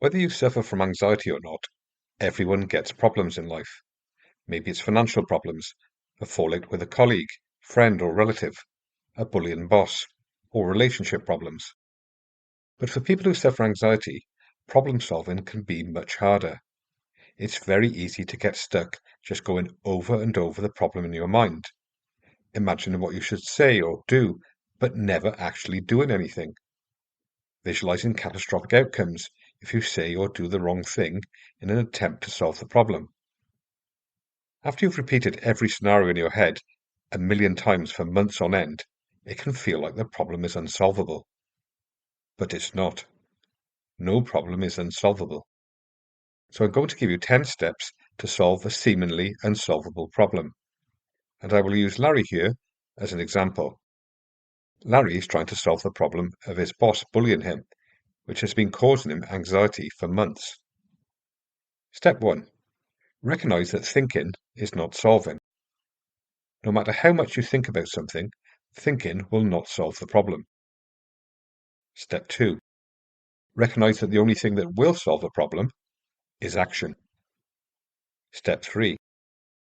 Whether you suffer from anxiety or not, everyone gets problems in life. Maybe it's financial problems, a fallout with a colleague, friend or relative, a bullying boss, or relationship problems. But for people who suffer anxiety, problem solving can be much harder. It's very easy to get stuck just going over and over the problem in your mind, imagining what you should say or do, but never actually doing anything. Visualizing catastrophic outcomes if you say or do the wrong thing in an attempt to solve the problem. After you've repeated every scenario in your head a million times for months on end, it can feel like the problem is unsolvable. But it's not. No problem is unsolvable. So I'm going to give you 10 steps to solve a seemingly unsolvable problem. And I will use Larry here as an example. Larry is trying to solve the problem of his boss bullying him, which has been causing him anxiety for months. Step 1. Recognize that thinking is not solving. No matter how much you think about something, thinking will not solve the problem. Step 2. Recognize that the only thing that will solve a problem is action. Step 3.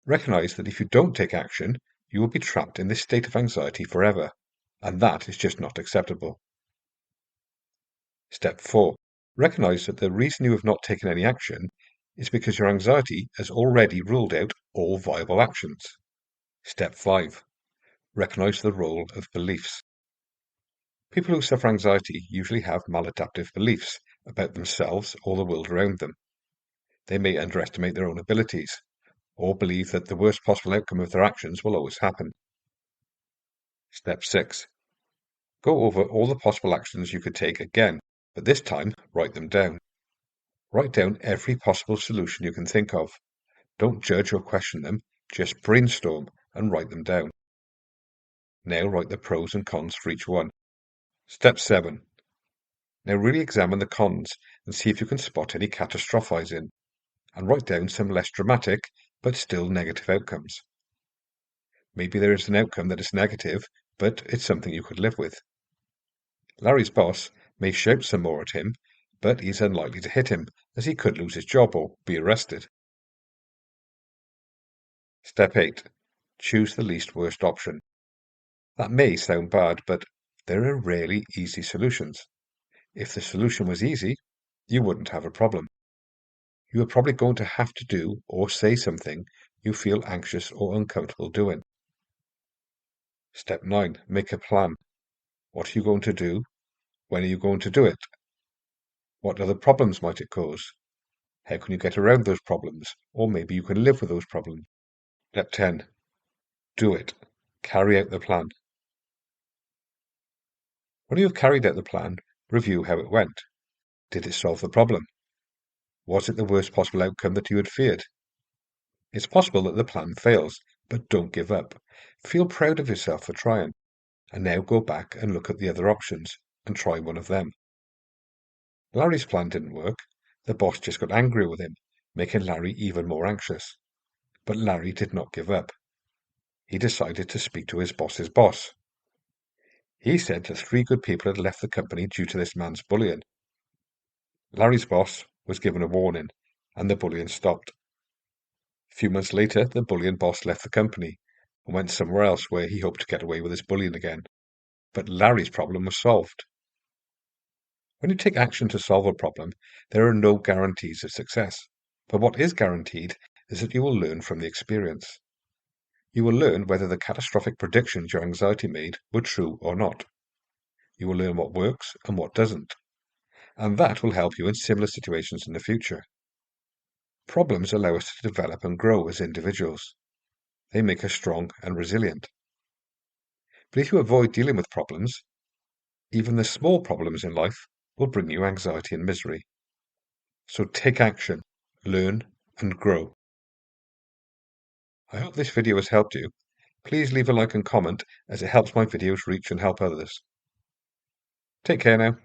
Recognize that if you don't take action, you will be trapped in this state of anxiety forever, and that is just not acceptable. Step 4. Recognize that the reason you have not taken any action is because your anxiety has already ruled out all viable actions. Step 5. Recognize the role of beliefs. People who suffer anxiety usually have maladaptive beliefs about themselves or the world around them. They may underestimate their own abilities, or believe that the worst possible outcome of their actions will always happen. Step 6. Go over all the possible actions you could take again, but this time write them down. Write down every possible solution you can think of. Don't judge or question them, just brainstorm and write them down. Now write the pros and cons for each one. Step 7. Now really examine the cons and see if you can spot any catastrophizing, and write down some less dramatic but still negative outcomes. Maybe there is an outcome that is negative, but it's something you could live with. Larry's boss may shout some more at him, but he's unlikely to hit him, as he could lose his job or be arrested. Step 8. Choose the least worst option. That may sound bad, but there are rarely easy solutions. If the solution was easy, you wouldn't have a problem. You are probably going to have to do or say something you feel anxious or uncomfortable doing. Step 9. Make a plan. What are you going to do? When are you going to do it? What other problems might it cause? How can you get around those problems? Or maybe you can live with those problems. Step 10. Do it. Carry out the plan. When you have carried out the plan, review how it went. Did it solve the problem? Was it the worst possible outcome that you had feared? It's possible that the plan fails, but don't give up. Feel proud of yourself for trying. And now go back and look at the other options and try one of them. Larry's plan didn't work. The boss just got angry with him, making Larry even more anxious. But Larry did not give up. He decided to speak to his boss's boss. He said that 3 good people had left the company due to this man's bullying. Larry's boss was given a warning, and the bullying stopped. A few months later, the bullying boss left the company and went somewhere else where he hoped to get away with his bullying again. But Larry's problem was solved. When you take action to solve a problem, there are no guarantees of success. But what is guaranteed is that you will learn from the experience. You will learn whether the catastrophic predictions your anxiety made were true or not. You will learn what works and what doesn't. And that will help you in similar situations in the future. Problems allow us to develop and grow as individuals. They make us strong and resilient. But if you avoid dealing with problems, even the small problems in life will bring you anxiety and misery. So take action, learn, and grow. I hope this video has helped you. Please leave a like and comment as it helps my videos reach and help others. Take care now.